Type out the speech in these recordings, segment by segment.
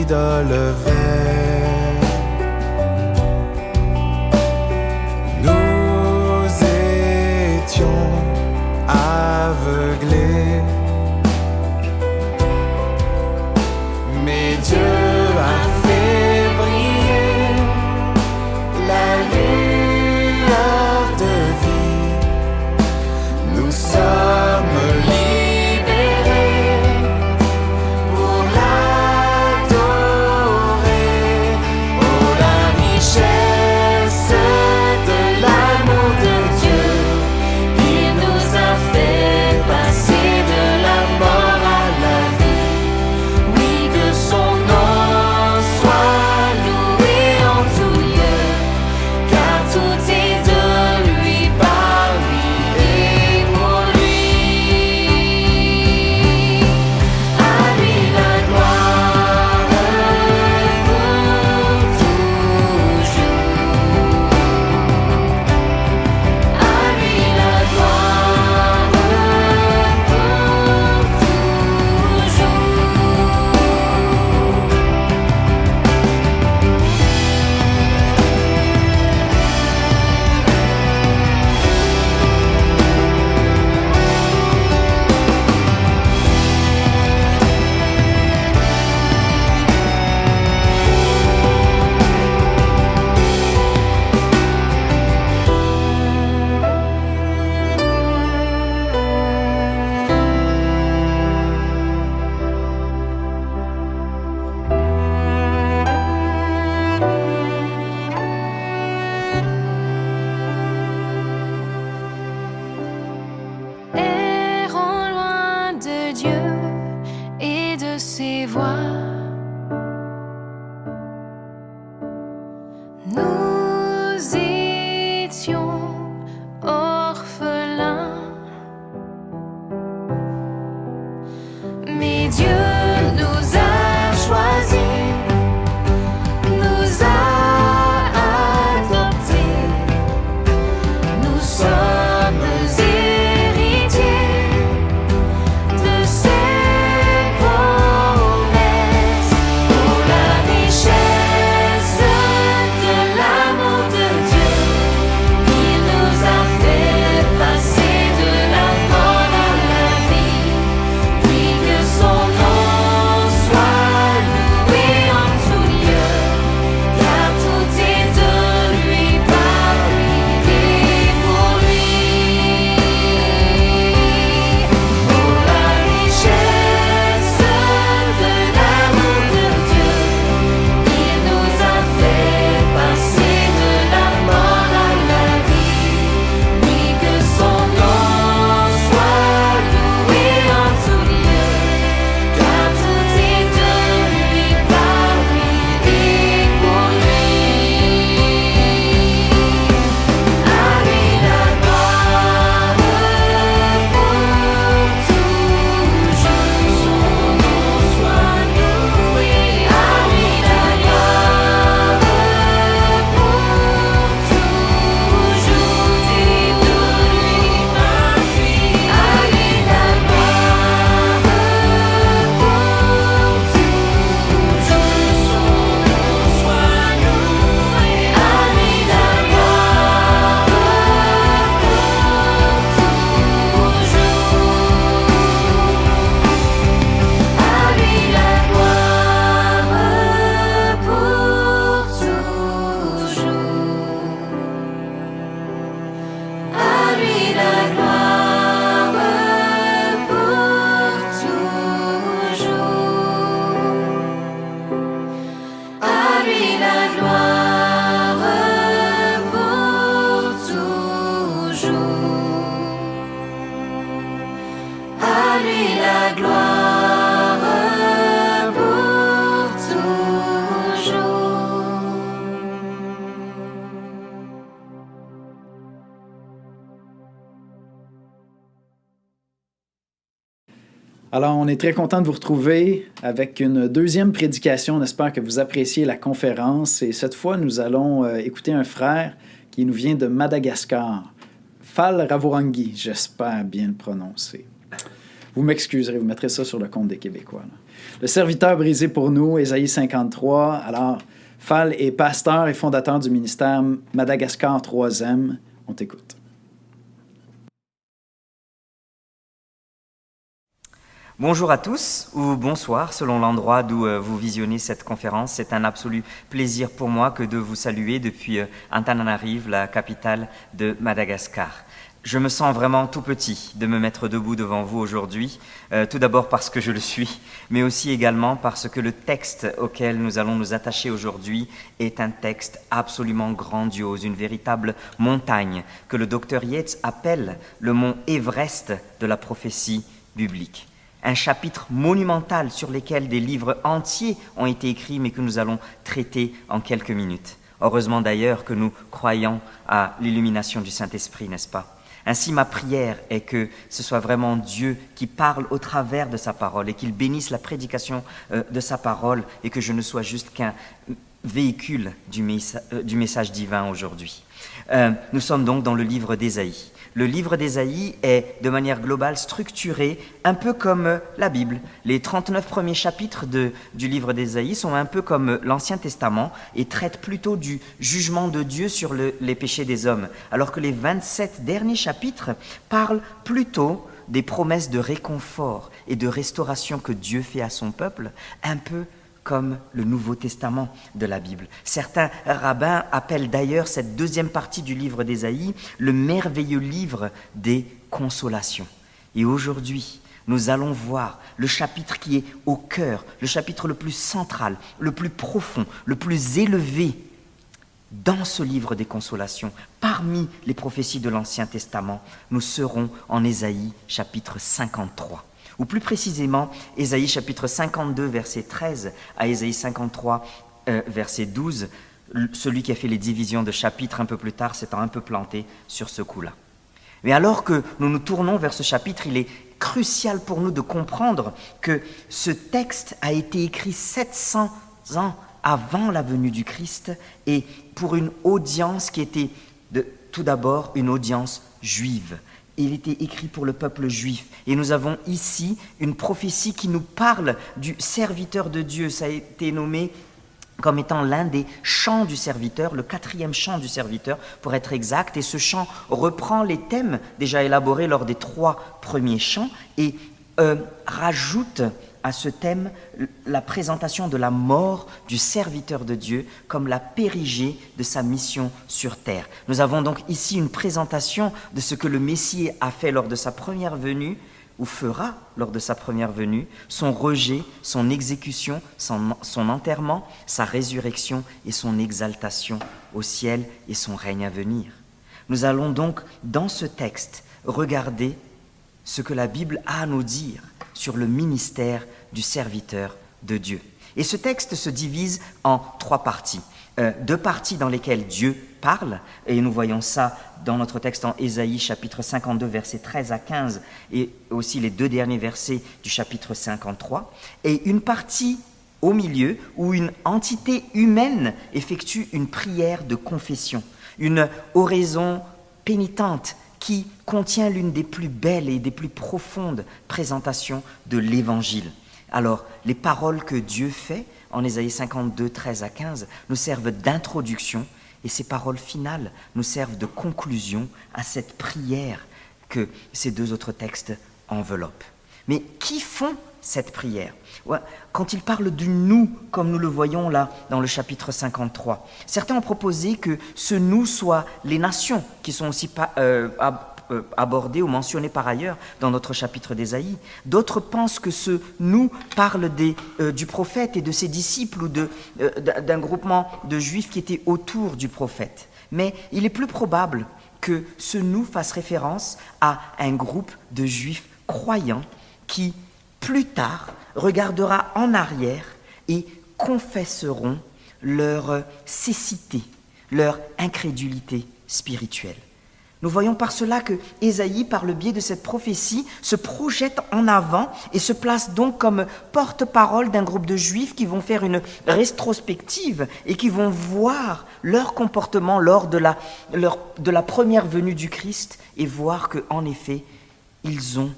idole vaine. Nous étions aveuglés, mais Dieu a fait briller la lueur de vie. Nous sommes libérés pour l'adorer. Oh, la richesse de l'amour de Dieu, il nous a fait passer de la mort à la vie. Oui, que son nom soit loué en tout lieu, car tout est de lui, par lui et pour lui. À lui la gloire pour toujours. À lui la gloire pour errons loin de Dieu et de ses voies. Nous étions orphelins, mais Dieu nous a choisis, nous a adoptés. Nous sommes héritiers de ses promesses. Pour la richesse de l'amour de Dieu, il nous a fait passer de la mort à la vie. Oui, que son nom soit loué en tout lieu, car tout est de lui, par lui et pour lui. Pour la richesse de l'amour de Dieu, il nous a fait passer de la mort à la vie. Oui, que son nom soit loué en tout lieu, car tout est de lui, par lui et pour lui. À lui la gloire pour toujours. Son nom soit loué. À lui la gloire pour toujours. Tout est de lui, par lui. À lui la gloire pour toujours. Son nom soit loué. À lui la gloire pour toujours. À lui la gloire pour toujours. À lui la gloire pour toujours. À lui la gloire pour toujours. À lui la gloire pour toujours. Alors, on est très content de vous retrouver avec une deuxième prédication. On espère que vous appréciez la conférence. Et cette fois, nous allons écouter un frère qui nous vient de Madagascar. Fal Ravorangi, j'espère bien le prononcer. Vous m'excuserez, vous mettrez ça sur le compte des Québécois. Là. Le serviteur brisé pour nous, Ésaïe 53. Alors, Fall est pasteur et fondateur du ministère Madagascar 3e. On t'écoute. Bonjour à tous, ou bonsoir selon l'endroit d'où vous visionnez cette conférence. C'est un absolu plaisir pour moi que de vous saluer depuis Antananarive, la capitale de Madagascar. Je me sens vraiment tout petit de me mettre debout devant vous aujourd'hui, tout d'abord parce que je le suis, mais aussi également parce que le texte auquel nous allons nous attacher aujourd'hui est un texte absolument grandiose, une véritable montagne que le docteur Yates appelle le mont Everest de la prophétie biblique. Un chapitre monumental sur lequel des livres entiers ont été écrits, mais que nous allons traiter en quelques minutes. Heureusement d'ailleurs que nous croyons à l'illumination du Saint-Esprit, n'est-ce pas ? Ainsi, ma prière est que ce soit vraiment Dieu qui parle au travers de sa parole et qu'il bénisse la prédication de sa parole et que je ne sois juste qu'un véhicule du message divin aujourd'hui. Nous sommes donc dans le livre d'Ésaïe. Le livre d'Ésaïe est de manière globale structuré un peu comme la Bible. Les 39 premiers chapitres du livre d'Ésaïe sont un peu comme l'Ancien Testament et traitent plutôt du jugement de Dieu sur les péchés des hommes, alors que les 27 derniers chapitres parlent plutôt des promesses de réconfort et de restauration que Dieu fait à son peuple, un peu comme le Nouveau Testament de la Bible. Certains rabbins appellent d'ailleurs cette deuxième partie du livre d'Ésaïe le merveilleux livre des consolations. Et aujourd'hui, nous allons voir le chapitre qui est au cœur, le chapitre le plus central, le plus profond, le plus élevé dans ce livre des consolations. Parmi les prophéties de l'Ancien Testament, nous serons en Ésaïe chapitre 53. Ou plus précisément, Ésaïe chapitre 52, verset 13 à Ésaïe 53, verset 12. Celui qui a fait les divisions de chapitres un peu plus tard s'étant un peu planté sur ce coup-là. Mais alors que nous nous tournons vers ce chapitre, il est crucial pour nous de comprendre que ce texte a été écrit 700 ans avant la venue du Christ et pour une audience qui était tout d'abord une audience juive. Il était écrit pour le peuple juif. Et nous avons ici une prophétie qui nous parle du serviteur de Dieu. Ça a été nommé comme étant l'un des chants du serviteur, le 4e chant du serviteur, pour être exact. Et ce chant reprend les thèmes déjà élaborés lors des 3 premiers chants et rajoute à ce thème la présentation de la mort du serviteur de Dieu comme la périgée de sa mission sur terre. Nous avons donc ici une présentation de ce que le Messie a fait lors de sa première venue, ou fera lors de sa première venue, son rejet, son exécution, son enterrement, sa résurrection et son exaltation au ciel et son règne à venir. Nous allons donc, dans ce texte, regarder ce que la Bible a à nous dire sur le ministère du serviteur de Dieu. Et ce texte se divise en 3 parties. 2 parties dans lesquelles Dieu parle, et nous voyons ça dans notre texte en Ésaïe chapitre 52, versets 13 à 15, et aussi les 2 derniers versets du chapitre 53, et une partie au milieu où une entité humaine effectue une prière de confession, une oraison pénitente qui contient l'une des plus belles et des plus profondes présentations de l'Évangile. Alors, les paroles que Dieu fait en Ésaïe 52, 13 à 15 nous servent d'introduction et ces paroles finales nous servent de conclusion à cette prière que ces 2 autres textes enveloppent. Mais qui font cette prière ? Quand il parle du « nous », comme nous le voyons là dans le chapitre 53, certains ont proposé que ce « nous » soit les nations qui sont aussi abordées ou mentionnées par ailleurs dans notre chapitre d'Ésaïe. D'autres pensent que ce « nous » parle du prophète et de ses disciples ou d'un groupement de juifs qui étaient autour du prophète. Mais il est plus probable que ce « nous » fasse référence à un groupe de juifs croyants qui, plus tard, regardera en arrière et confesseront leur cécité, leur incrédulité spirituelle. Nous voyons par cela que Ésaïe, par le biais de cette prophétie, se projette en avant et se place donc comme porte-parole d'un groupe de Juifs qui vont faire une rétrospective et qui vont voir leur comportement lors de la première venue du Christ et voir qu'en effet, ils ont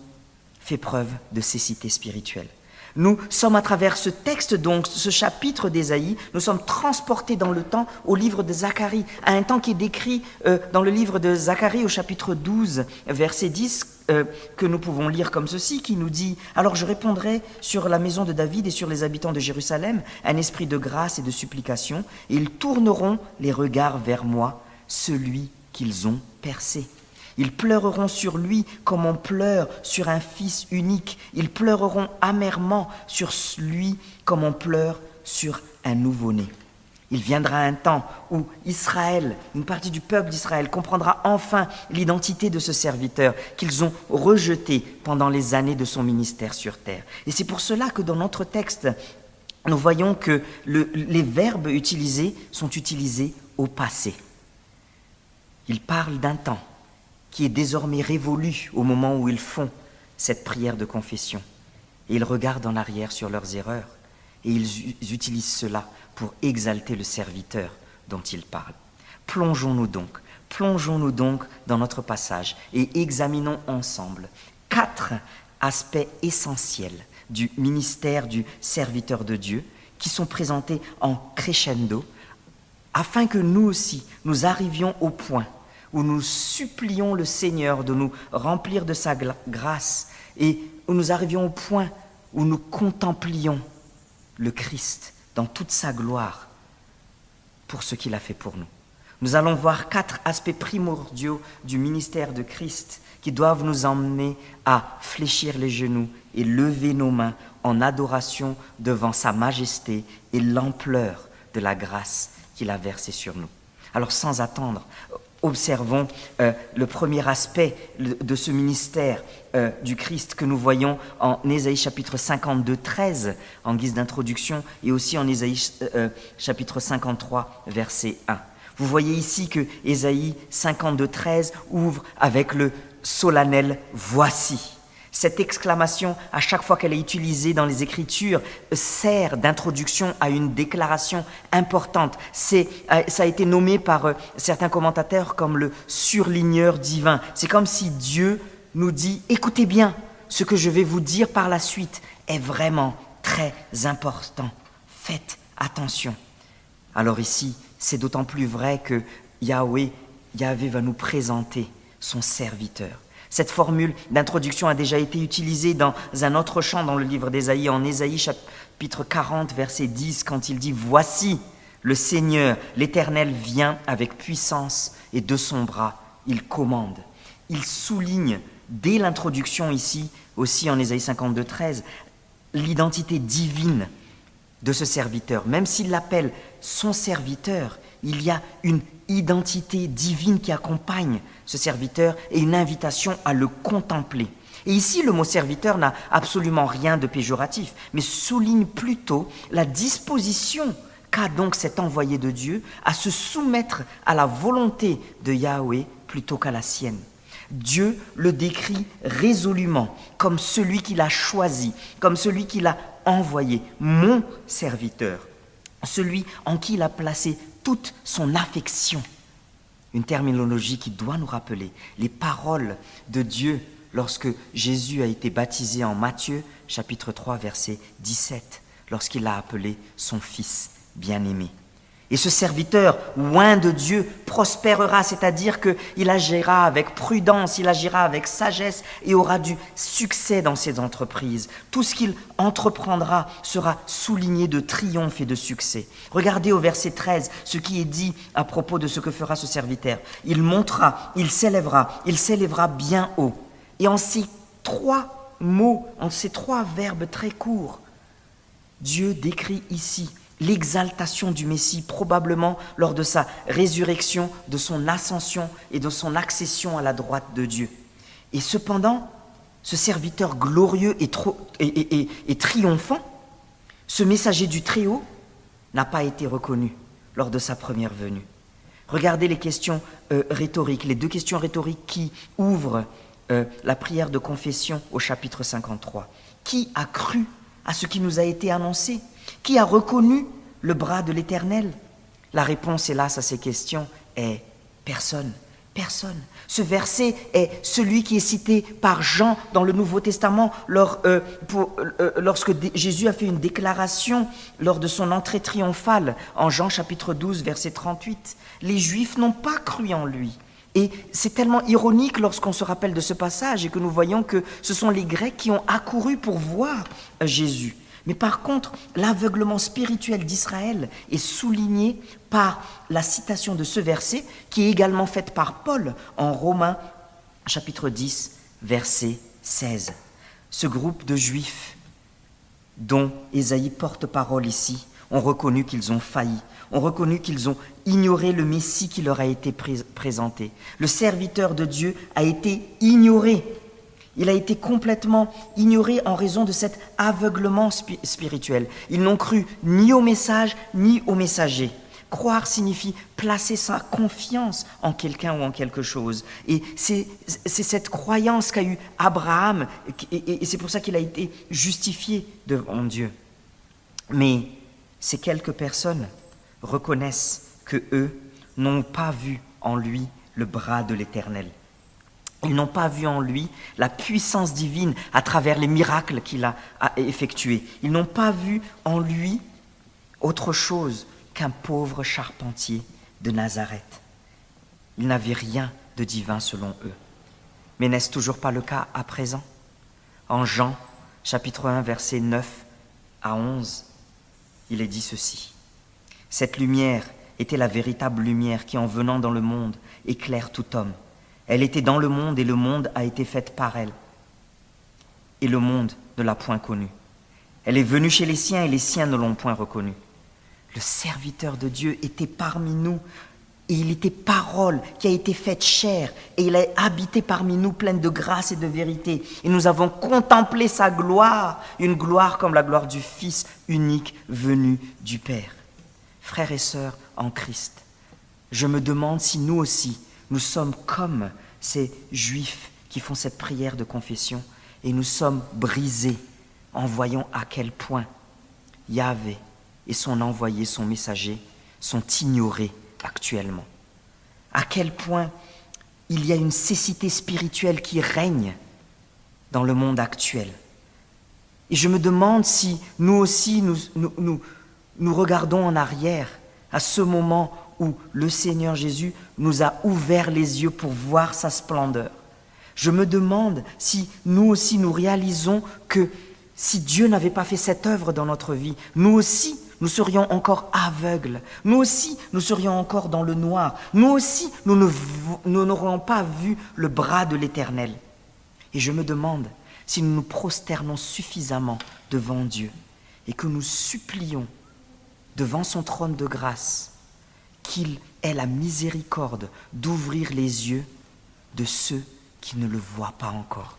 fait preuve de cécité spirituelle. Nous sommes à travers ce texte, donc ce chapitre d'Ésaïe, nous sommes transportés dans le temps au livre de Zacharie, à un temps qui est décrit dans le livre de Zacharie au chapitre 12, verset 10, que nous pouvons lire comme ceci, qui nous dit « Alors je répondrai sur la maison de David et sur les habitants de Jérusalem un esprit de grâce et de supplication, et ils tourneront les regards vers moi, celui qu'ils ont percé. Ils pleureront sur lui comme on pleure sur un fils unique. Ils pleureront amèrement sur lui comme on pleure sur un nouveau-né. Il viendra un temps où Israël, une partie du peuple d'Israël, comprendra enfin l'identité de ce serviteur qu'ils ont rejeté pendant les années de son ministère sur terre. Et c'est pour cela que dans notre texte, nous voyons que les verbes utilisés sont utilisés au passé. Il parle d'un temps qui est désormais révolu au moment où ils font cette prière de confession. Et ils regardent en arrière sur leurs erreurs et ils utilisent cela pour exalter le serviteur dont ils parlent. Plongeons-nous donc dans notre passage et examinons ensemble 4 aspects essentiels du ministère du serviteur de Dieu qui sont présentés en crescendo afin que nous aussi, nous arrivions au point où nous supplions le Seigneur de nous remplir de sa grâce et où nous arrivions au point où nous contemplions le Christ dans toute sa gloire pour ce qu'il a fait pour nous. Nous allons voir 4 aspects primordiaux du ministère de Christ qui doivent nous emmener à fléchir les genoux et lever nos mains en adoration devant sa majesté et l'ampleur de la grâce qu'il a versée sur nous. Alors sans attendre, observons le premier aspect de ce ministère du Christ que nous voyons en Ésaïe chapitre 52, 13 en guise d'introduction et aussi en Ésaïe chapitre 53, verset 1. Vous voyez ici que Ésaïe 52, 13 ouvre avec le solennel « Voici ». Cette exclamation, à chaque fois qu'elle est utilisée dans les Écritures, sert d'introduction à une déclaration importante. Ça a été nommé par certains commentateurs comme le surligneur divin. C'est comme si Dieu nous dit « Écoutez bien, ce que je vais vous dire par la suite est vraiment très important. Faites attention. » Alors ici, c'est d'autant plus vrai que Yahvé va nous présenter son serviteur. Cette formule d'introduction a déjà été utilisée dans un autre chant dans le livre d'Ésaïe, en Ésaïe chapitre 40, verset 10, quand il dit « Voici, le Seigneur, l'Éternel vient avec puissance et de son bras, il commande. » Il souligne dès l'introduction ici, aussi en Ésaïe 52, 13, l'identité divine de ce serviteur. Même s'il l'appelle son serviteur, il y a une identité divine qui accompagne ce serviteur et une invitation à le contempler. Et ici, le mot serviteur n'a absolument rien de péjoratif, mais souligne plutôt la disposition qu'a donc cet envoyé de Dieu à se soumettre à la volonté de Yahvé plutôt qu'à la sienne. Dieu le décrit résolument comme celui qu'il a choisi, comme celui qu'il a envoyé, mon serviteur, celui en qui il a placé toute son affection. Une terminologie qui doit nous rappeler les paroles de Dieu lorsque Jésus a été baptisé en Matthieu, chapitre 3, verset 17, lorsqu'il l'a appelé son Fils bien-aimé. Et ce serviteur, loin de Dieu, prospérera, c'est-à-dire qu'il agira avec prudence, il agira avec sagesse et aura du succès dans ses entreprises. Tout ce qu'il entreprendra sera souligné de triomphe et de succès. Regardez au verset 13 ce qui est dit à propos de ce que fera ce serviteur. Il montera, il s'élèvera bien haut. Et en ces 3 mots, en ces 3 verbes très courts, Dieu décrit ici l'exaltation du Messie, probablement lors de sa résurrection, de son ascension et de son accession à la droite de Dieu. Et cependant, ce serviteur glorieux et triomphant, ce messager du Très-Haut, n'a pas été reconnu lors de sa première venue. Regardez les questions rhétoriques, les 2 questions rhétoriques qui ouvrent la prière de confession au chapitre 53. Qui a cru à ce qui nous a été annoncé ? Qui a reconnu le bras de l'Éternel ? La réponse, hélas, à ces questions est personne. Personne. Ce verset est celui qui est cité par Jean dans le Nouveau Testament lorsque Jésus a fait une déclaration lors de son entrée triomphale en Jean chapitre 12, verset 38. Les Juifs n'ont pas cru en lui. Et c'est tellement ironique lorsqu'on se rappelle de ce passage et que nous voyons que ce sont les Grecs qui ont accouru pour voir Jésus. Mais par contre, l'aveuglement spirituel d'Israël est souligné par la citation de ce verset qui est également faite par Paul en Romains chapitre 10, verset 16. Ce groupe de Juifs dont Ésaïe porte parole ici ont reconnu qu'ils ont failli, ont reconnu qu'ils ont ignoré le Messie qui leur a été présenté. Le serviteur de Dieu a été ignoré. Il a été complètement ignoré en raison de cet aveuglement spirituel. Ils n'ont cru ni au message, ni au messager. Croire signifie placer sa confiance en quelqu'un ou en quelque chose. Et c'est cette croyance qu'a eu Abraham, et c'est pour ça qu'il a été justifié devant Dieu. Mais ces quelques personnes reconnaissent que eux n'ont pas vu en lui le bras de l'Éternel. Ils n'ont pas vu en lui la puissance divine à travers les miracles qu'il a effectués. Ils n'ont pas vu en lui autre chose qu'un pauvre charpentier de Nazareth. Ils n'avaient rien de divin selon eux. Mais n'est-ce toujours pas le cas à présent? En Jean, chapitre 1, versets 9 à 11, il est dit ceci. « Cette lumière était la véritable lumière qui, en venant dans le monde, éclaire tout homme. Elle était dans le monde et le monde a été fait par elle. Et le monde ne l'a point connue. Elle est venue chez les siens et les siens ne l'ont point reconnue. Le serviteur de Dieu était parmi nous et il était parole qui a été faite chair et il a habité parmi nous pleine de grâce et de vérité. Et nous avons contemplé sa gloire, une gloire comme la gloire du Fils unique venu du Père. » Frères et sœurs en Christ, je me demande si nous aussi, nous sommes comme ces Juifs qui font cette prière de confession et nous sommes brisés en voyant à quel point Yahvé et son envoyé, son messager, sont ignorés actuellement. À quel point il y a une cécité spirituelle qui règne dans le monde actuel. Et je me demande si nous aussi, nous regardons en arrière à ce moment où le Seigneur Jésus nous a ouvert les yeux pour voir sa splendeur. Je me demande si nous aussi nous réalisons que si Dieu n'avait pas fait cette œuvre dans notre vie, nous aussi nous serions encore aveugles, nous aussi nous serions encore dans le noir, nous aussi nous n'aurions pas vu le bras de l'Éternel. Et je me demande si nous nous prosternons suffisamment devant Dieu et que nous supplions devant son trône de grâce qu'il ait la miséricorde d'ouvrir les yeux de ceux qui ne le voient pas encore,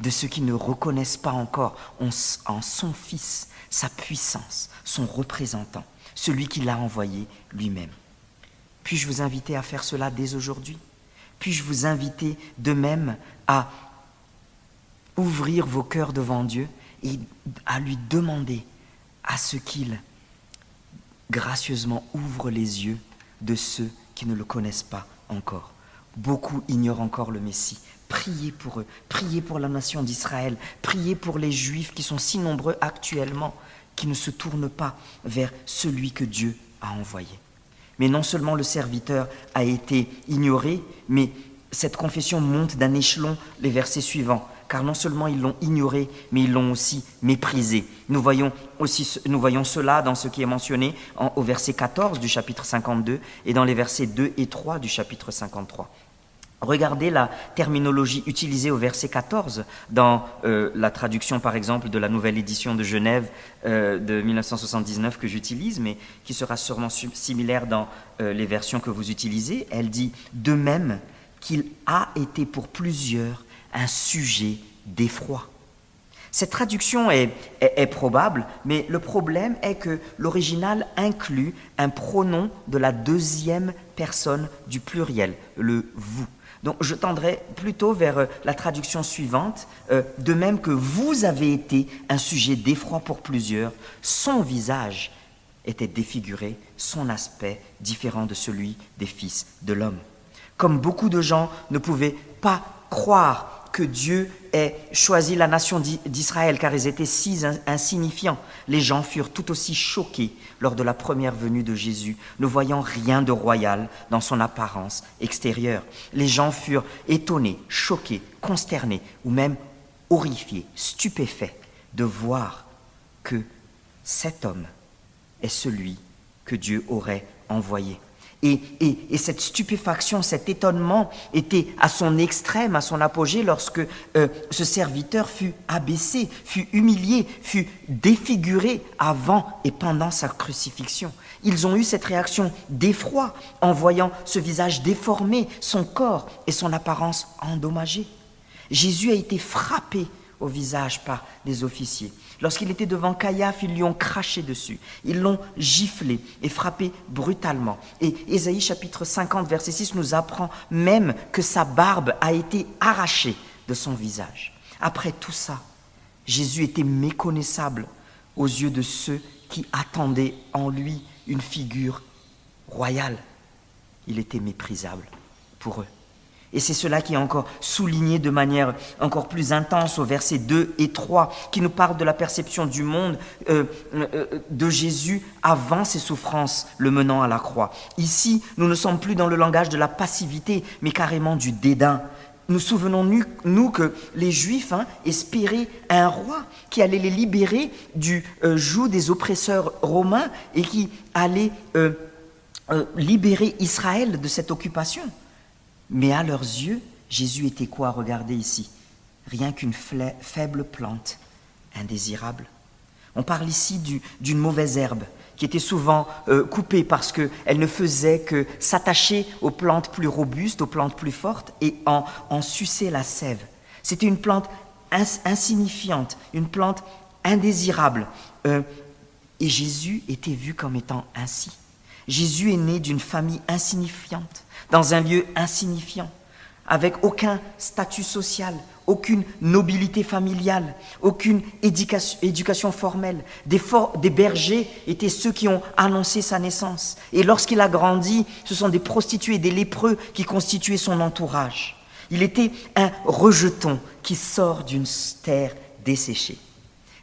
de ceux qui ne reconnaissent pas encore en son Fils sa puissance, son représentant, celui qui l'a envoyé lui-même. Puis-je vous inviter à faire cela dès aujourd'hui? Puis-je vous inviter de même à ouvrir vos cœurs devant Dieu et à lui demander à ce qu'il gracieusement ouvre les yeux de ceux qui ne le connaissent pas encore. Beaucoup ignorent encore le Messie. Priez pour eux, priez pour la nation d'Israël, priez pour les Juifs qui sont si nombreux actuellement, qui ne se tournent pas vers celui que Dieu a envoyé. Mais non seulement le serviteur a été ignoré, mais cette confession monte d'un échelon les versets suivants. Car non seulement ils l'ont ignoré, mais ils l'ont aussi méprisé. Nous voyons cela dans ce qui est mentionné au verset 14 du chapitre 52 et dans les versets 2 et 3 du chapitre 53. Regardez la terminologie utilisée au verset 14 dans la traduction, par exemple, de la nouvelle édition de Genève de 1979 que j'utilise, mais qui sera sûrement similaire dans les versions que vous utilisez. Elle dit « de même qu'il a été pour plusieurs un sujet d'effroi ». Cette traduction est probable, mais le problème est que l'original inclut un pronom de la deuxième personne du pluriel, le « vous ». Donc je tendrai plutôt vers la traduction suivante, de même que vous avez été un sujet d'effroi pour plusieurs, son visage était défiguré, son aspect différent de celui des fils de l'homme. Comme beaucoup de gens ne pouvaient pas croire que Dieu ait choisi la nation d'Israël car ils étaient si insignifiants, les gens furent tout aussi choqués lors de la première venue de Jésus, ne voyant rien de royal dans son apparence extérieure. Les gens furent étonnés, choqués, consternés ou même horrifiés, stupéfaits de voir que cet homme est celui que Dieu aurait envoyé. Et cette stupéfaction, cet étonnement était à son extrême, à son apogée lorsque ce serviteur fut abaissé, fut humilié, fut défiguré avant et pendant sa crucifixion. Ils ont eu cette réaction d'effroi en voyant ce visage déformé, son corps et son apparence endommagée. Jésus a été frappé au visage par des officiers. Lorsqu'il était devant Caïaphe, ils lui ont craché dessus. Ils l'ont giflé et frappé brutalement. Et Ésaïe chapitre 50, verset 6 nous apprend même que sa barbe a été arrachée de son visage. Après tout ça, Jésus était méconnaissable aux yeux de ceux qui attendaient en lui une figure royale. Il était méprisable pour eux. Et c'est cela qui est encore souligné de manière encore plus intense au versets 2 et 3, qui nous parle de la perception du monde de Jésus avant ses souffrances le menant à la croix. Ici, nous ne sommes plus dans le langage de la passivité, mais carrément du dédain. Nous souvenons-nous que les Juifs espéraient un roi qui allait les libérer du joug des oppresseurs romains et qui allait libérer Israël de cette occupation. Mais à leurs yeux, Jésus était quoi à regarder ici? Rien qu'une faible plante indésirable. On parle ici d'une mauvaise herbe qui était souvent coupée parce qu'elle ne faisait que s'attacher aux plantes plus robustes, aux plantes plus fortes et en sucer la sève. C'était une plante insignifiante, une plante indésirable. Et Jésus était vu comme étant ainsi. Jésus est né d'une famille insignifiante, dans un lieu insignifiant, avec aucun statut social, aucune nobilité familiale, aucune éducation formelle. Des bergers étaient ceux qui ont annoncé sa naissance. Et lorsqu'il a grandi, ce sont des prostituées, des lépreux qui constituaient son entourage. Il était un rejeton qui sort d'une terre desséchée.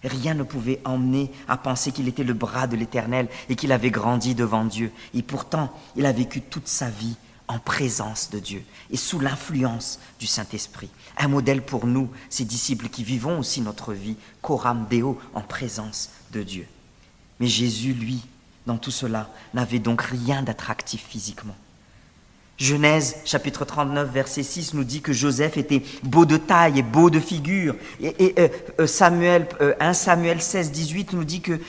Rien ne pouvait emmener à penser qu'il était le bras de l'Éternel et qu'il avait grandi devant Dieu. Et pourtant, il a vécu toute sa vie en présence de Dieu et sous l'influence du Saint-Esprit. Un modèle pour nous, ces disciples qui vivons aussi notre vie, coram Deo, en présence de Dieu. Mais Jésus, lui, dans tout cela, n'avait donc rien d'attractif physiquement. Genèse, chapitre 39, verset 6, nous dit que Joseph était beau de taille et beau de figure. Et 1 Samuel 16, 18 nous dit que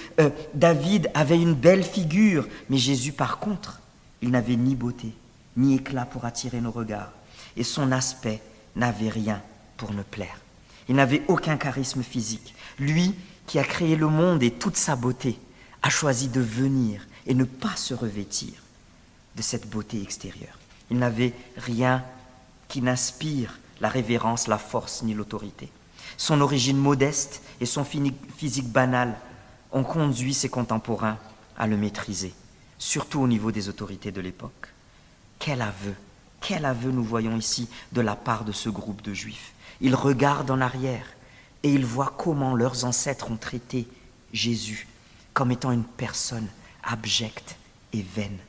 David avait une belle figure. Mais Jésus, par contre, il n'avait ni beauté, ni éclat pour attirer nos regards. Et son aspect n'avait rien pour nous plaire. Il n'avait aucun charisme physique. Lui, qui a créé le monde et toute sa beauté, a choisi de venir et ne pas se revêtir de cette beauté extérieure. Il n'avait rien qui n'inspire la révérence, la force ni l'autorité. Son origine modeste et son physique banal ont conduit ses contemporains à le maîtriser, surtout au niveau des autorités de l'époque. Quel aveu nous voyons ici de la part de ce groupe de Juifs. Ils regardent en arrière et ils voient comment leurs ancêtres ont traité Jésus comme étant une personne abjecte et vaine.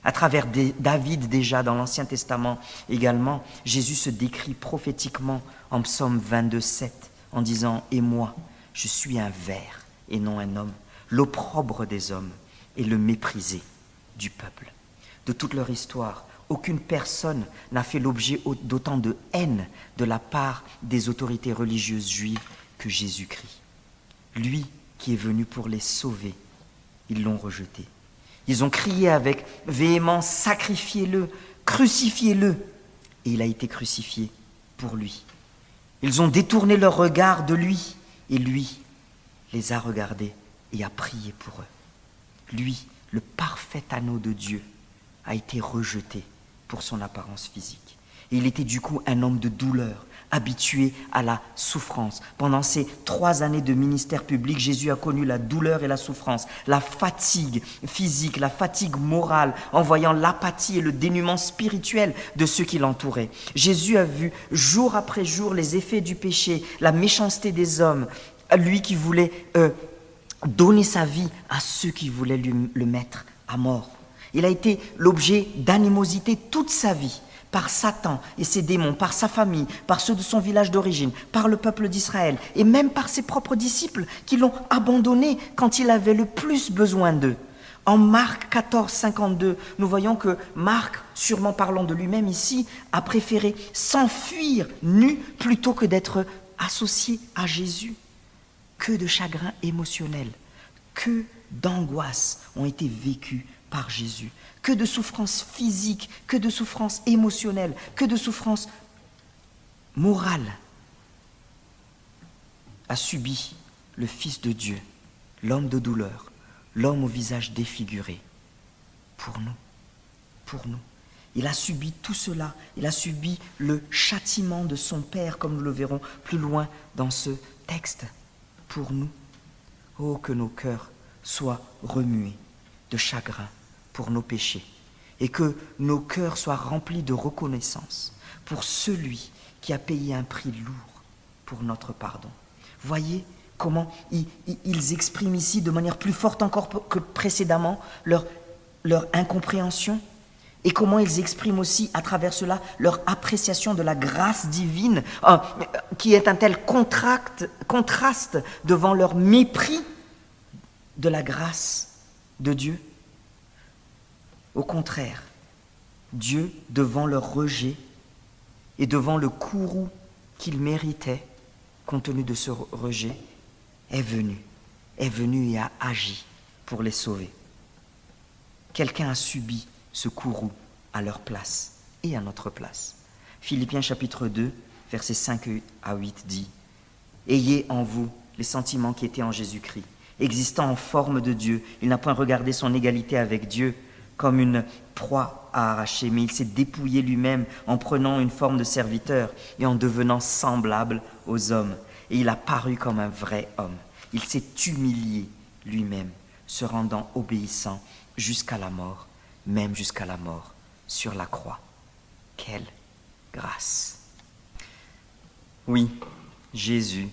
À travers David déjà dans l'Ancien Testament également, Jésus se décrit prophétiquement en Psaume 22, 7 en disant « Et moi, je suis un ver et non un homme, l'opprobre des hommes et le méprisé du peuple. » De toute leur histoire, aucune personne n'a fait l'objet d'autant de haine de la part des autorités religieuses juives que Jésus-Christ. Lui qui est venu pour les sauver, ils l'ont rejeté. Ils ont crié avec véhémence, sacrifiez-le, crucifiez-le. Et il a été crucifié pour lui. Ils ont détourné leur regard de lui et lui les a regardés et a prié pour eux. Lui, le parfait anneau de Dieu, a été rejeté pour son apparence physique. Et il était du coup un homme de douleur, habitué à la souffrance. Pendant ces 3 années de ministère public, Jésus a connu la douleur et la souffrance, la fatigue physique, la fatigue morale, en voyant l'apathie et le dénuement spirituel de ceux qui l'entouraient. Jésus a vu jour après jour les effets du péché, la méchanceté des hommes, lui qui voulait donner sa vie à ceux qui voulaient le mettre à mort. Il a été l'objet d'animosité toute sa vie, par Satan et ses démons, par sa famille, par ceux de son village d'origine, par le peuple d'Israël, et même par ses propres disciples qui l'ont abandonné quand il avait le plus besoin d'eux. En Marc 14, 52, nous voyons que Marc, sûrement parlant de lui-même ici, a préféré s'enfuir nu plutôt que d'être associé à Jésus. Que de chagrin émotionnel, que d'angoisse ont été vécues par Jésus, que de souffrances physiques, que de souffrances émotionnelles, que de souffrances morales a subi le Fils de Dieu, l'homme de douleur, l'homme au visage défiguré, pour nous. Il a subi tout cela, il a subi le châtiment de son Père, comme nous le verrons plus loin dans ce texte, pour nous. Oh, que nos cœurs soient remués de chagrin pour nos péchés, et que nos cœurs soient remplis de reconnaissance pour celui qui a payé un prix lourd pour notre pardon. Voyez comment ils expriment ici de manière plus forte encore que précédemment leur incompréhension, et comment ils expriment aussi à travers cela leur appréciation de la grâce divine, qui est un tel contraste devant leur mépris de la grâce de Dieu. Au contraire, Dieu, devant leur rejet et devant le courroux qu'ils méritaient, compte tenu de ce rejet, est venu et a agi pour les sauver. Quelqu'un a subi ce courroux à leur place et à notre place. Philippiens chapitre 2, versets 5 à 8 dit « Ayez en vous les sentiments qui étaient en Jésus-Christ. Existant en forme de Dieu, il n'a point regardé son égalité avec Dieu comme une proie à arracher, mais il s'est dépouillé lui-même en prenant une forme de serviteur et en devenant semblable aux hommes. Et il a paru comme un vrai homme. Il s'est humilié lui-même, se rendant obéissant jusqu'à la mort, même jusqu'à la mort sur la croix. Quelle grâce! Oui, Jésus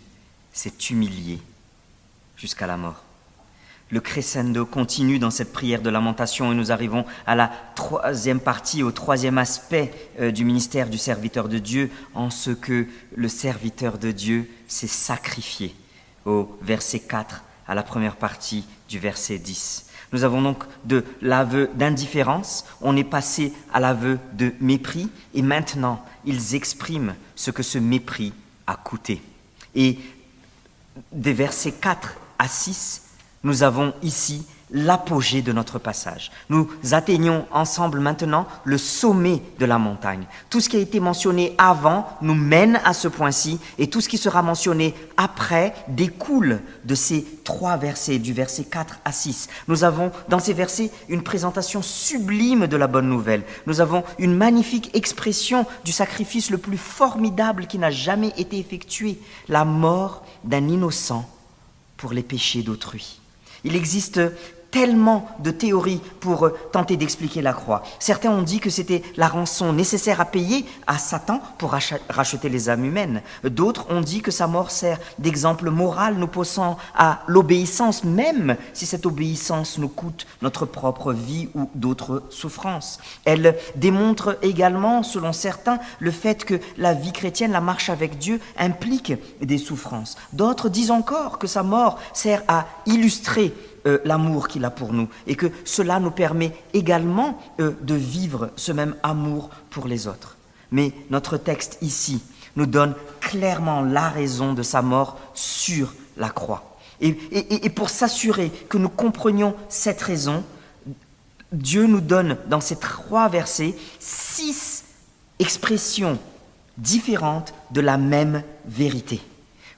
s'est humilié jusqu'à la mort. Le crescendo continue dans cette prière de lamentation et nous arrivons à la 3e partie, au 3e aspect du ministère du serviteur de Dieu, en ce que le serviteur de Dieu s'est sacrifié, au verset 4 à la première partie du verset 10. Nous avons donc de l'aveu d'indifférence, on est passé à l'aveu de mépris et maintenant ils expriment ce que ce mépris a coûté. Et des versets 4 à 6, nous avons ici l'apogée de notre passage. Nous atteignons ensemble maintenant le sommet de la montagne. Tout ce qui a été mentionné avant nous mène à ce point-ci et tout ce qui sera mentionné après découle de ces 3 versets, du verset 4 à 6. Nous avons dans ces versets une présentation sublime de la bonne nouvelle. Nous avons une magnifique expression du sacrifice le plus formidable qui n'a jamais été effectué, la mort d'un innocent pour les péchés d'autrui. Il existe tellement de théories pour tenter d'expliquer la croix. Certains ont dit que c'était la rançon nécessaire à payer à Satan pour racheter les âmes humaines. D'autres ont dit que sa mort sert d'exemple moral nous poussant à l'obéissance, même si cette obéissance nous coûte notre propre vie ou d'autres souffrances. Elle démontre également, selon certains, le fait que la vie chrétienne, la marche avec Dieu, implique des souffrances. D'autres disent encore que sa mort sert à illustrer l'amour qu'il a pour nous et que cela nous permet également de vivre ce même amour pour les autres. Mais notre texte ici nous donne clairement la raison de sa mort sur la croix. Et pour s'assurer que nous comprenions cette raison, Dieu nous donne dans ces 3 versets 6 expressions différentes de la même vérité.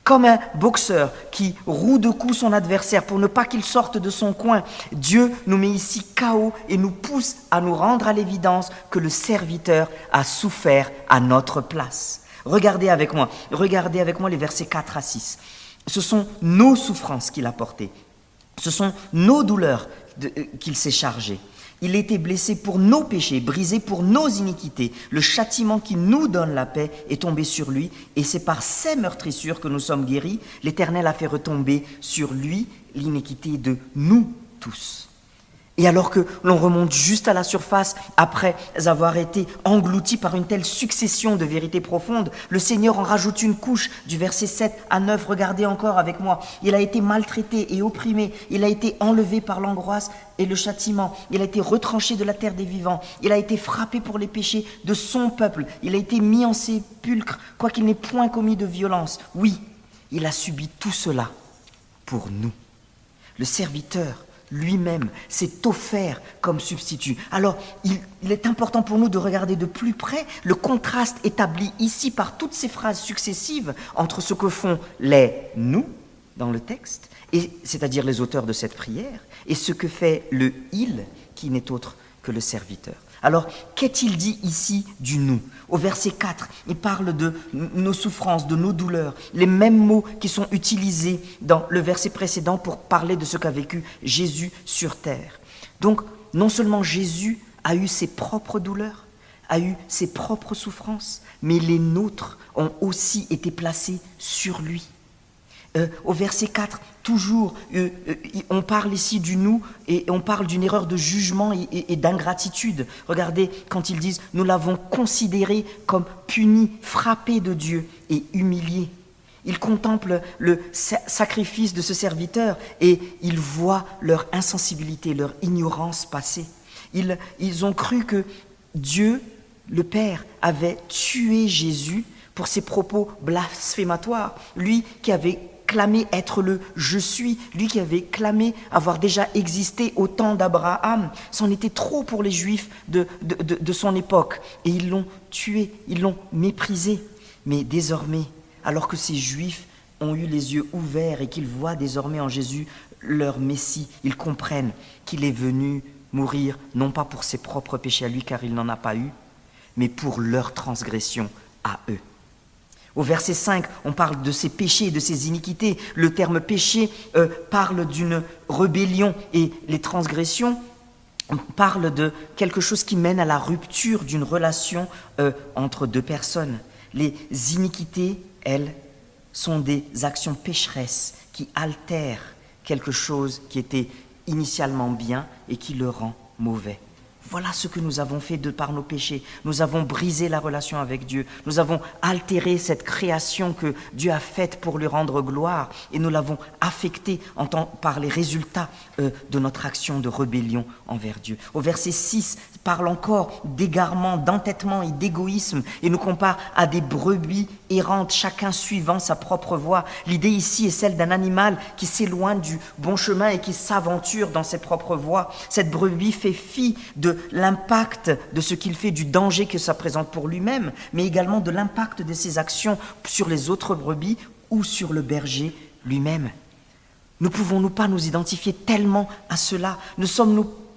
Comme un boxeur qui roue de coups son adversaire pour ne pas qu'il sorte de son coin, Dieu nous met ici KO et nous pousse à nous rendre à l'évidence que le serviteur a souffert à notre place. Regardez avec moi les versets 4 à 6. Ce sont nos souffrances qu'il a portées. Ce sont nos douleurs qu'il s'est chargé. Il a été blessé pour nos péchés, brisé pour nos iniquités. Le châtiment qui nous donne la paix est tombé sur lui, et c'est par ses meurtrissures que nous sommes guéris. L'Éternel a fait retomber sur lui l'iniquité de nous tous. Et alors que l'on remonte juste à la surface, après avoir été englouti par une telle succession de vérités profondes, le Seigneur en rajoute une couche du verset 7 à 9. Regardez encore avec moi. Il a été maltraité et opprimé. Il a été enlevé par l'angoisse et le châtiment. Il a été retranché de la terre des vivants. Il a été frappé pour les péchés de son peuple. Il a été mis en sépulcre, quoiqu'il n'ait point commis de violence. Oui, il a subi tout cela pour nous. Le serviteur lui-même s'est offert comme substitut. Alors, il est important pour nous de regarder de plus près le contraste établi ici par toutes ces phrases successives entre ce que font les « nous » dans le texte, et, c'est-à-dire les auteurs de cette prière, et ce que fait le « il » qui n'est autre que le serviteur. Alors, qu'est-il dit ici du « nous » ? Au verset 4, il parle de nos souffrances, de nos douleurs, les mêmes mots qui sont utilisés dans le verset précédent pour parler de ce qu'a vécu Jésus sur terre. Donc, non seulement Jésus a eu ses propres douleurs, a eu ses propres souffrances, mais les nôtres ont aussi été placées sur lui. Au verset 4, toujours, on parle ici du « nous » et on parle d'une erreur de jugement et d'ingratitude. Regardez quand ils disent « nous l'avons considéré comme puni, frappé de Dieu et humilié ». Ils contemplent le sacrifice de ce serviteur et ils voient leur insensibilité, leur ignorance passer. Ils ont cru que Dieu, le Père, avait tué Jésus pour ses propos blasphématoires. Lui qui avait clamé être le « je suis », lui qui avait clamé avoir déjà existé au temps d'Abraham. C'en était trop pour les Juifs de son époque. Et ils l'ont tué, ils l'ont méprisé. Mais désormais, alors que ces Juifs ont eu les yeux ouverts et qu'ils voient désormais en Jésus leur Messie, ils comprennent qu'il est venu mourir, non pas pour ses propres péchés à lui, car il n'en a pas eu, mais pour leur transgression à eux. Au verset 5, on parle de ses péchés, de ses iniquités. Le terme péché parle d'une rébellion et les transgressions parlent de quelque chose qui mène à la rupture d'une relation entre deux personnes. Les iniquités, elles, sont des actions pécheresses qui altèrent quelque chose qui était initialement bien et qui le rend mauvais. Voilà ce que nous avons fait de par nos péchés. Nous avons brisé la relation avec Dieu. Nous avons altéré cette création que Dieu a faite pour lui rendre gloire et nous l'avons affectée par les résultats de notre action de rébellion envers Dieu. Au verset 6, parle encore d'égarement, d'entêtement et d'égoïsme et nous compare à des brebis errantes, chacun suivant sa propre voie. L'idée ici est celle d'un animal qui s'éloigne du bon chemin et qui s'aventure dans ses propres voies. Cette brebis fait fi de l'impact de ce qu'il fait, du danger que ça présente pour lui-même, mais également de l'impact de ses actions sur les autres brebis ou sur le berger lui-même. Ne pouvons-nous pas nous identifier tellement à cela ?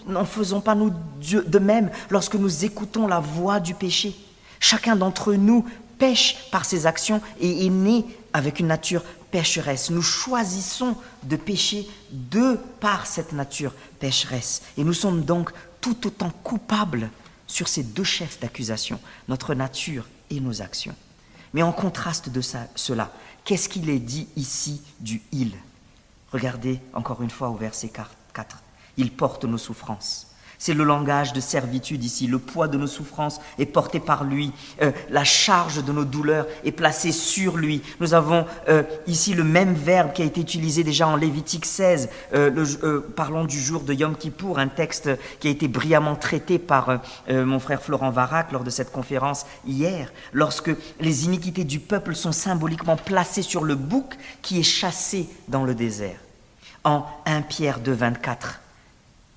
N'en faisons pas nous de même lorsque nous écoutons la voix du péché. Chacun d'entre nous pêche par ses actions et est né avec une nature pécheresse. Nous choisissons de pécher de par cette nature pécheresse. Et nous sommes donc tout autant coupables sur ces deux chefs d'accusation, notre nature et nos actions. Mais en contraste de cela, qu'est-ce qu'il est dit ici du « il » ? Regardez encore une fois au verset 4. Il porte nos souffrances. C'est le langage de servitude ici. Le poids de nos souffrances est porté par lui. La charge de nos douleurs est placée sur lui. Nous avons ici le même verbe qui a été utilisé déjà en Lévitique 16. Parlons du jour de Yom Kippour, un texte qui a été brillamment traité par mon frère Florent Varac lors de cette conférence hier, lorsque les iniquités du peuple sont symboliquement placées sur le bouc qui est chassé dans le désert. En 1 Pierre 2, 24,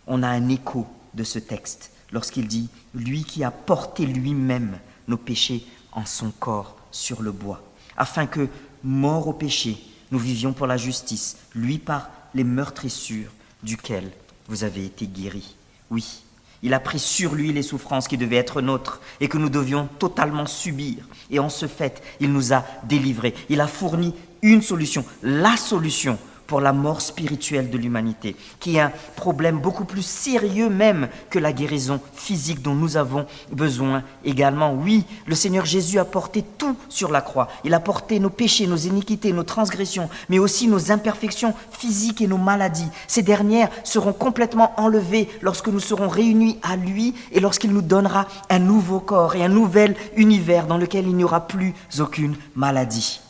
on a un écho de ce texte lorsqu'il dit « Lui qui a porté lui-même nos péchés en son corps sur le bois, afin que morts au péché, nous vivions pour la justice, lui par les meurtrissures duquel vous avez été guéris. Oui, il a pris sur lui les souffrances qui devaient être nôtres et que nous devions totalement subir. Et en ce fait, il nous a délivrés. Il a fourni une solution, la solution pour la mort spirituelle de l'humanité, qui est un problème beaucoup plus sérieux même que la guérison physique dont nous avons besoin également. Oui, le Seigneur Jésus a porté tout sur la croix. Il a porté nos péchés, nos iniquités, nos transgressions, mais aussi nos imperfections physiques et nos maladies. Ces dernières seront complètement enlevées lorsque nous serons réunis à lui et lorsqu'il nous donnera un nouveau corps et un nouvel univers dans lequel il n'y aura plus aucune maladie.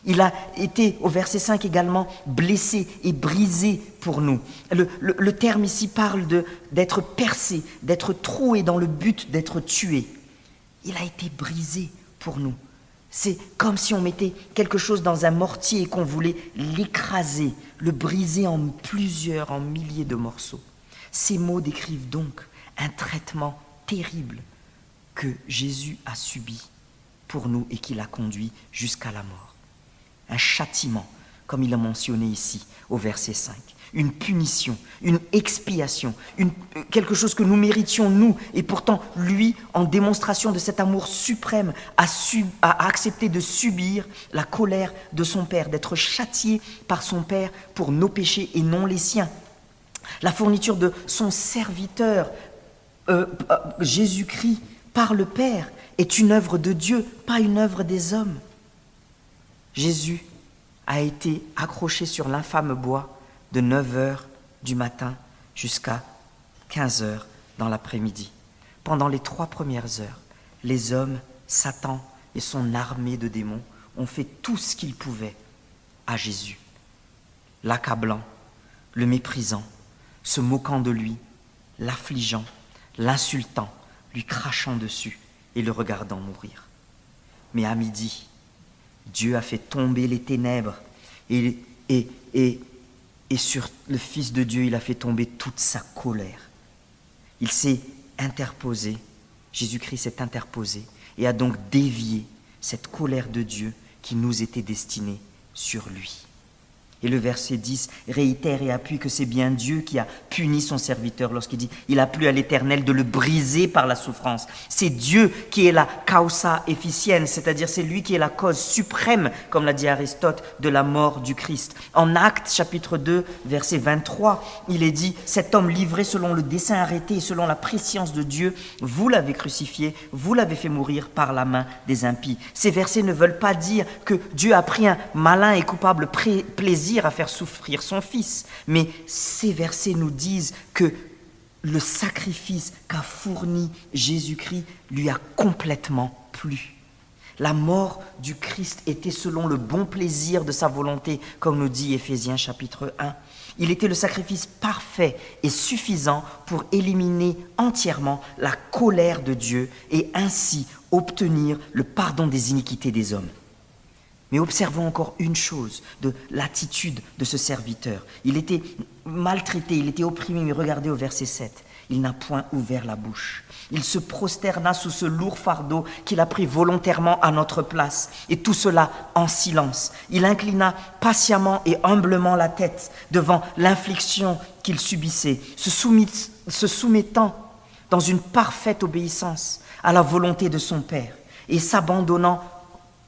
Il a été, au verset 5 également, blessé et brisé pour nous. Le terme ici parle d'être percé, d'être troué dans le but d'être tué. Il a été brisé pour nous. C'est comme si on mettait quelque chose dans un mortier et qu'on voulait l'écraser, le briser en plusieurs, en milliers de morceaux. Ces mots décrivent donc un traitement terrible que Jésus a subi pour nous et qui l'a conduit jusqu'à la mort. Un châtiment, comme il a mentionné ici au verset 5. Une punition, une expiation, quelque chose que nous méritions nous. Et pourtant, lui, en démonstration de cet amour suprême, a accepté de subir la colère de son Père, d'être châtié par son Père pour nos péchés et non les siens. La fourniture de son serviteur, Jésus-Christ, par le Père, est une œuvre de Dieu, pas une œuvre des hommes. Jésus a été accroché sur l'infâme bois de 9h du matin jusqu'à 15h dans l'après-midi. Pendant les 3 premières heures, les hommes, Satan et son armée de démons ont fait tout ce qu'ils pouvaient à Jésus, l'accablant, le méprisant, se moquant de lui, l'affligeant, l'insultant, lui crachant dessus et le regardant mourir. Mais à midi, Dieu a fait tomber les ténèbres et sur le Fils de Dieu, il a fait tomber toute sa colère. Il s'est interposé, Jésus-Christ s'est interposé et a donc dévié cette colère de Dieu qui nous était destinée sur lui. Et le verset 10 réitère et appuie que c'est bien Dieu qui a puni son serviteur lorsqu'il dit « Il a plu à l'Éternel de le briser par la souffrance ». C'est Dieu qui est la causa efficiens, c'est-à-dire c'est lui qui est la cause suprême, comme l'a dit Aristote, de la mort du Christ. En Actes chapitre 2, verset 23, il est dit « Cet homme livré selon le dessein arrêté et selon la prescience de Dieu, vous l'avez crucifié, vous l'avez fait mourir par la main des impies ». Ces versets ne veulent pas dire que Dieu a pris un malin et coupable plaisir à faire souffrir son Fils. Mais ces versets nous disent que le sacrifice qu'a fourni Jésus-Christ lui a complètement plu. La mort du Christ était selon le bon plaisir de sa volonté, comme nous dit Éphésiens chapitre 1. Il était le sacrifice parfait et suffisant pour éliminer entièrement la colère de Dieu et ainsi obtenir le pardon des iniquités des hommes. Mais observons encore une chose de l'attitude de ce serviteur. Il était maltraité, il était opprimé, mais regardez au verset 7. Il n'a point ouvert la bouche. Il se prosterna sous ce lourd fardeau qu'il a pris volontairement à notre place, et tout cela en silence. Il inclina patiemment et humblement la tête devant l'infliction qu'il subissait, se soumettant dans une parfaite obéissance à la volonté de son Père et s'abandonnant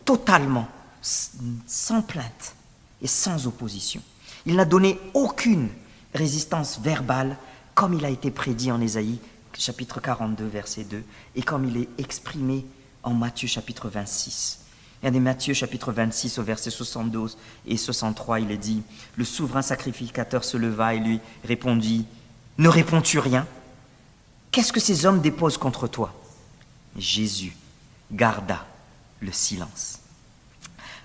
totalement, sans plainte et sans opposition. Il n'a donné aucune résistance verbale, comme il a été prédit en Ésaïe, chapitre 42, verset 2, et comme il est exprimé en Matthieu, chapitre 26. Et dans Matthieu, chapitre 26, au verset 72 et 63, il est dit « Le souverain sacrificateur se leva et lui répondit « Ne réponds-tu rien? Qu'est-ce que ces hommes déposent contre toi ?» Jésus garda le silence.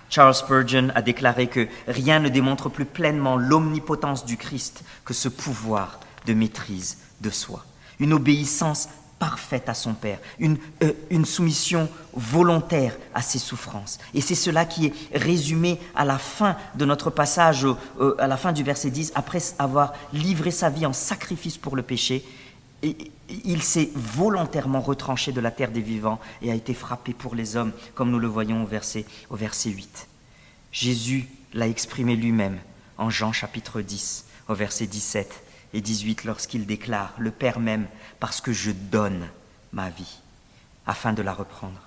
Charles Spurgeon a déclaré que rien ne démontre plus pleinement l'omnipotence du Christ que ce pouvoir de maîtrise de soi. Une obéissance parfaite à son Père, une soumission volontaire à ses souffrances. Et c'est cela qui est résumé à la fin de notre passage, à la fin du verset 10, après avoir livré sa vie en sacrifice pour le péché. Et il s'est volontairement retranché de la terre des vivants et a été frappé pour les hommes, comme nous le voyons au verset 8. Jésus l'a exprimé lui-même en Jean chapitre 10, au verset 17 et 18, lorsqu'il déclare « Le Père m'aime parce que je donne ma vie, afin de la reprendre.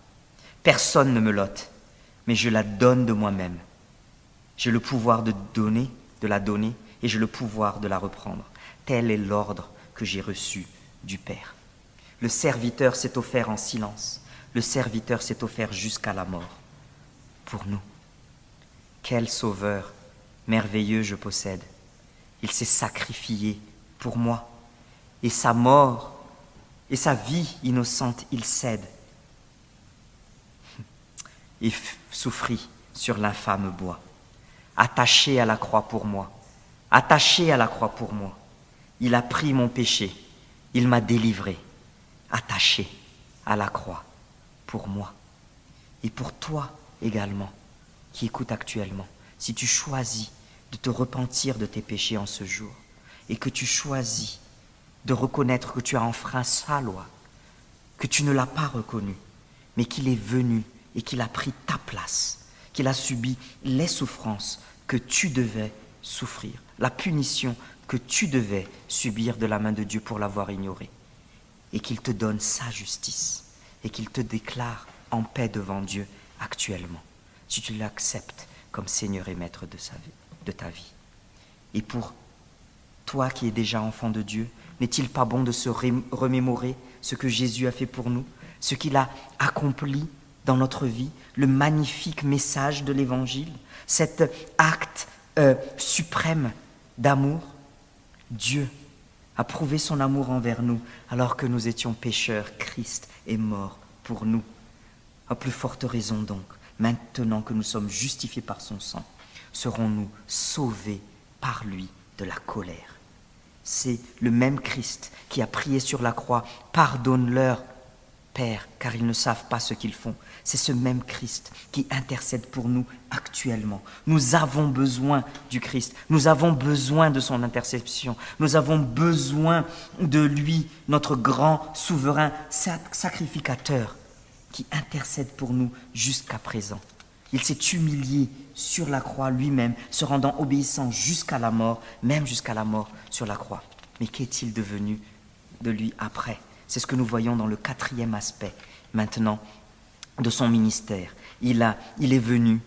Personne ne me l'ôte, mais je la donne de moi-même. J'ai le pouvoir de la donner, et j'ai le pouvoir de la reprendre. Tel est l'ordre que j'ai reçu du Père. » Le serviteur s'est offert en silence. Le serviteur s'est offert jusqu'à la mort pour nous. Quel sauveur merveilleux je possède. Il s'est sacrifié pour moi. Et sa mort et sa vie innocente, il cède. Et souffrit sur l'infâme bois. Attaché à la croix pour moi. Attaché à la croix pour moi. Il a pris mon péché. Il m'a délivré. Attaché à la croix pour moi. Et pour toi également, qui écoutes actuellement, si tu choisis de te repentir de tes péchés en ce jour, et que tu choisis de reconnaître que tu as enfreint sa loi, que tu ne l'as pas reconnu, mais qu'il est venu et qu'il a pris ta place, qu'il a subi les souffrances que tu devais souffrir, la punition que tu devais subir de la main de Dieu pour l'avoir ignoré, et qu'il te donne sa justice, et qu'il te déclare en paix devant Dieu actuellement, si tu l'acceptes comme Seigneur et Maître de ta vie. Et pour toi qui es déjà enfant de Dieu, n'est-il pas bon de se remémorer ce que Jésus a fait pour nous, ce qu'il a accompli dans notre vie, le magnifique message de l'Évangile, cet acte suprême d'amour? Dieu a prouvé son amour envers nous alors que nous étions pécheurs. Christ est mort pour nous. À plus forte raison donc, maintenant que nous sommes justifiés par son sang, serons-nous sauvés par lui de la colère. C'est le même Christ qui a prié sur la croix « Pardonne-leur, Père, car ils ne savent pas ce qu'ils font ». C'est ce même Christ qui intercède pour nous actuellement. Nous avons besoin du Christ, nous avons besoin de son intercession, nous avons besoin de lui, notre grand souverain sacrificateur, qui intercède pour nous jusqu'à présent. Il s'est humilié sur la croix lui-même, se rendant obéissant jusqu'à la mort, même jusqu'à la mort sur la croix. Mais qu'est-il devenu de lui après? C'est ce que nous voyons dans le 4e aspect, maintenant, de son ministère. Il est venu,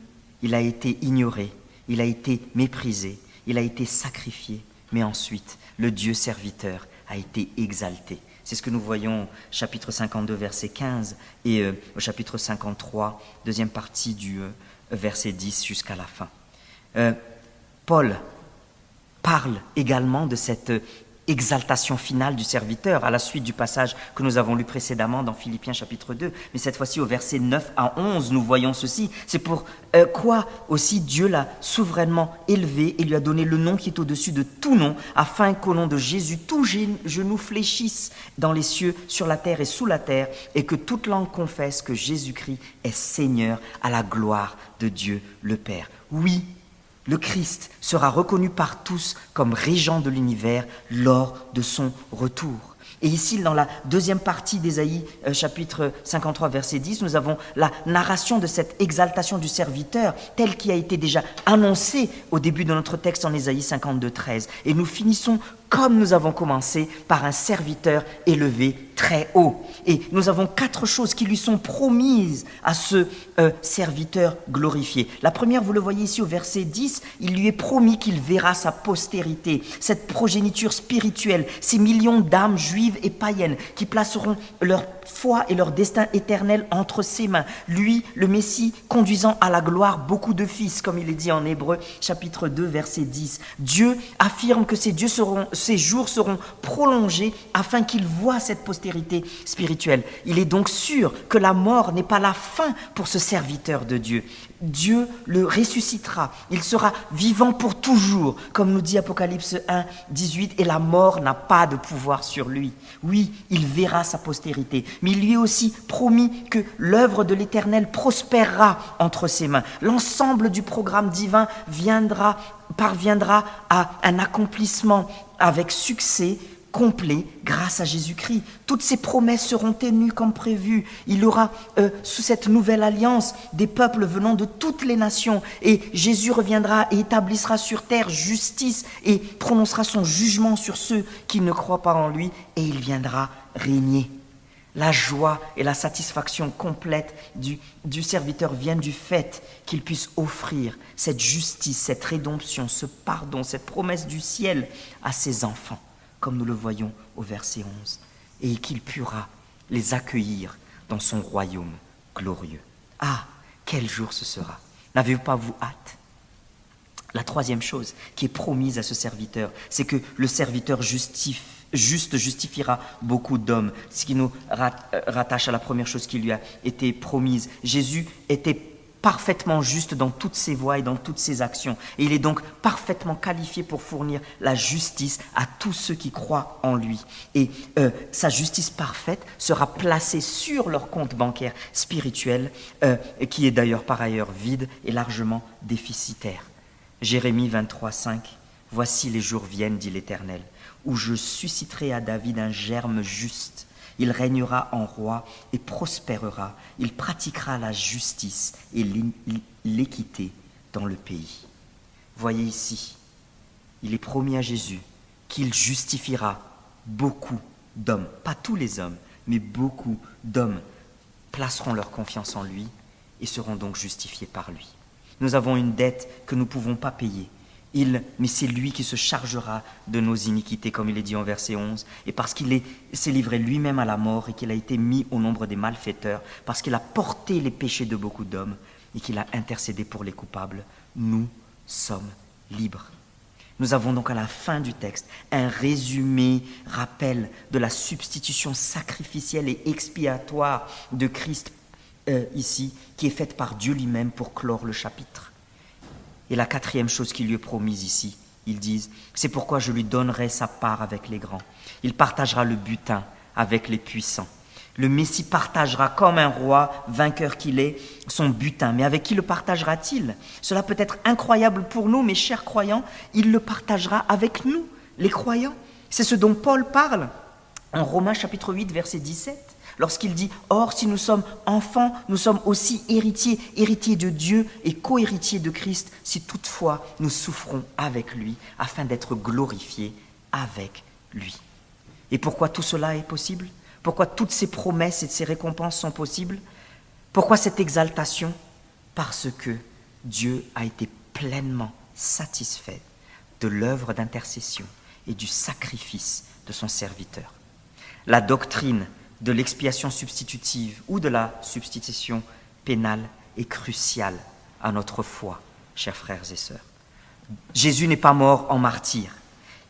il a été ignoré, il a été méprisé, il a été sacrifié, mais ensuite, le Dieu serviteur a été exalté. C'est ce que nous voyons au chapitre 52, verset 15, et au chapitre 53, deuxième partie du verset 10 jusqu'à la fin. Paul parle également de cette exaltation finale du serviteur à la suite du passage que nous avons lu précédemment dans Philippiens chapitre 2. Mais cette fois-ci au verset 9 à 11, nous voyons ceci. C'est pour quoi aussi Dieu l'a souverainement élevé et lui a donné le nom qui est au-dessus de tout nom, afin qu'au nom de Jésus, tout genou fléchisse dans les cieux, sur la terre et sous la terre, et que toute langue confesse que Jésus-Christ est Seigneur, à la gloire de Dieu le Père. Oui, le Christ sera reconnu par tous comme régent de l'univers lors de son retour. Et ici, dans la deuxième partie d'Ésaïe, chapitre 53, verset 10, nous avons la narration de cette exaltation du serviteur, telle qui a été déjà annoncée au début de notre texte en Ésaïe 52, 13. Et nous finissons comme nous avons commencé, par un serviteur élevé très haut. Et nous avons 4 choses qui lui sont promises à ce serviteur glorifié. La première, vous le voyez ici au verset 10, il lui est promis qu'il verra sa postérité, cette progéniture spirituelle, ces millions d'âmes juives et païennes qui placeront leur foi et leur destin éternel entre ses mains. Lui, le Messie, conduisant à la gloire beaucoup de fils, comme il est dit en Hébreux, chapitre 2, verset 10. Dieu affirme que ces jours seront prolongés afin qu'il voie cette postérité spirituelle. Il est donc sûr que la mort n'est pas la fin pour ce serviteur de Dieu. Dieu le ressuscitera. Il sera vivant pour toujours, comme nous dit Apocalypse 1, 18, et la mort n'a pas de pouvoir sur lui. Oui, il verra sa postérité, mais il lui est aussi promis que l'œuvre de l'Éternel prospérera entre ses mains. L'ensemble du programme divin parviendra à un accomplissement avec succès complet grâce à Jésus-Christ. Toutes ces promesses seront tenues comme prévu. Il y aura sous cette nouvelle alliance des peuples venant de toutes les nations et Jésus reviendra et établira sur terre justice et prononcera son jugement sur ceux qui ne croient pas en lui et il viendra régner. La joie et la satisfaction complète du serviteur viennent du fait qu'il puisse offrir cette justice, cette rédemption, ce pardon, cette promesse du ciel à ses enfants, comme nous le voyons au verset 11, et qu'il pourra les accueillir dans son royaume glorieux. Ah, quel jour ce sera! N'avez-vous pas vous hâte? La troisième chose qui est promise à ce serviteur, c'est que le serviteur juste justifiera beaucoup d'hommes, ce qui nous rattache à la première chose qui lui a été promise. Jésus était parfaitement juste dans toutes ses voies et dans toutes ses actions. Et il est donc parfaitement qualifié pour fournir la justice à tous ceux qui croient en lui. Et sa justice parfaite sera placée sur leur compte bancaire spirituel, qui est d'ailleurs par ailleurs vide et largement déficitaire. Jérémie 23, 5. « Voici les jours viennent, dit l'Éternel, où je susciterai à David un germe juste. Il régnera en roi et prospérera. Il pratiquera la justice et l'équité dans le pays. » Voyez ici, il est promis à Jésus qu'il justifiera beaucoup d'hommes, pas tous les hommes, mais beaucoup d'hommes placeront leur confiance en lui et seront donc justifiés par lui. Nous avons une dette que nous ne pouvons pas payer. Mais c'est lui qui se chargera de nos iniquités, comme il est dit en verset 11. Et parce qu'il s'est livré lui-même à la mort et qu'il a été mis au nombre des malfaiteurs, parce qu'il a porté les péchés de beaucoup d'hommes et qu'il a intercédé pour les coupables, nous sommes libres. Nous avons donc à la fin du texte un résumé, rappel de la substitution sacrificielle et expiatoire de Christ ici, qui est faite par Dieu lui-même pour clore le chapitre. Et la quatrième chose qui lui est promise ici, ils disent, c'est pourquoi je lui donnerai sa part avec les grands. Il partagera le butin avec les puissants. Le Messie partagera comme un roi vainqueur qu'il est son butin. Mais avec qui le partagera-t-il? Cela peut être incroyable pour nous, mes chers croyants. Il le partagera avec nous, les croyants. C'est ce dont Paul parle en Romains chapitre 8, verset 17. Lorsqu'il dit « Or, si nous sommes enfants, nous sommes aussi héritiers, héritiers de Dieu et co-héritiers de Christ, si toutefois nous souffrons avec lui, afin d'être glorifiés avec lui. » Et pourquoi tout cela est possible? Pourquoi toutes ces promesses et ces récompenses sont possibles? Pourquoi cette exaltation? Parce que Dieu a été pleinement satisfait de l'œuvre d'intercession et du sacrifice de son serviteur. La doctrine de l'expiation substitutive ou de la substitution pénale est cruciale à notre foi, chers frères et sœurs. Jésus n'est pas mort en martyr,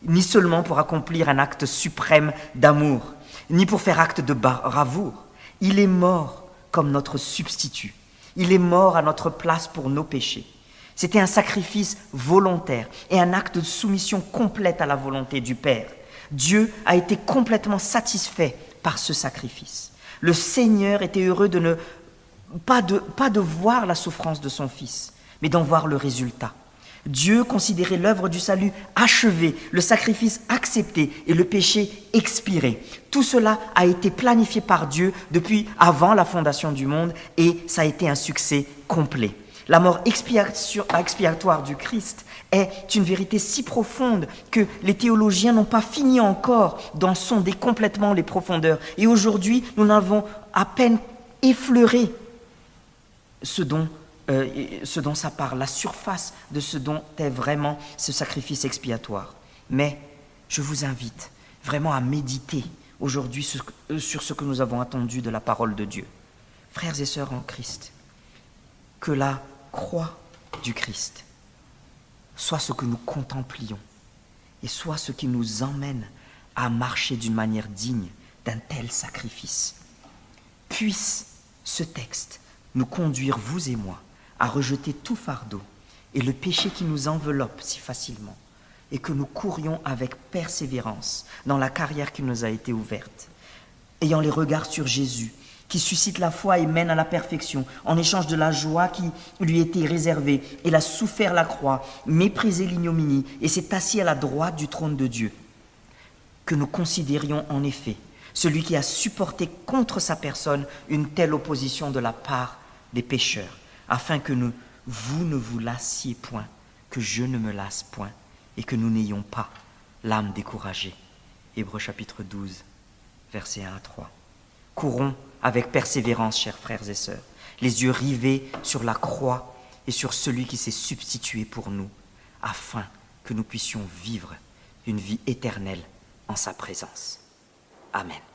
ni seulement pour accomplir un acte suprême d'amour, ni pour faire acte de bravoure. Il est mort comme notre substitut. Il est mort à notre place pour nos péchés. C'était un sacrifice volontaire et un acte de soumission complète à la volonté du Père. Dieu a été complètement satisfait par ce sacrifice. Le Seigneur était heureux de pas de voir la souffrance de son Fils, mais d'en voir le résultat. Dieu considérait l'œuvre du salut achevée, le sacrifice accepté et le péché expiré. Tout cela a été planifié par Dieu depuis avant la fondation du monde et ça a été un succès complet. La mort expiatoire du Christ est une vérité si profonde que les théologiens n'ont pas fini encore d'en sonder complètement les profondeurs. Et aujourd'hui, nous n'avons à peine effleuré ce dont ça parle, la surface de ce dont est vraiment ce sacrifice expiatoire. Mais je vous invite vraiment à méditer aujourd'hui sur ce que nous avons entendu de la parole de Dieu. Frères et sœurs en Christ, que la croix du Christ soit ce que nous contemplions et soit ce qui nous emmène à marcher d'une manière digne d'un tel sacrifice. Puisse ce texte nous conduire, vous et moi, à rejeter tout fardeau et le péché qui nous enveloppe si facilement et que nous courions avec persévérance dans la carrière qui nous a été ouverte, ayant les regards sur Jésus, qui suscite la foi et mène à la perfection, en échange de la joie qui lui était réservée. Il a souffert la croix, méprisé l'ignominie et s'est assis à la droite du trône de Dieu. que nous considérions en effet celui qui a supporté contre sa personne une telle opposition de la part des pécheurs, afin que vous ne vous lassiez point, que je ne me lasse point, et que nous n'ayons pas l'âme découragée. Hébreux chapitre 12, versets 1 à 3. Courons avec persévérance, chers frères et sœurs, les yeux rivés sur la croix et sur celui qui s'est substitué pour nous, afin que nous puissions vivre une vie éternelle en sa présence. Amen.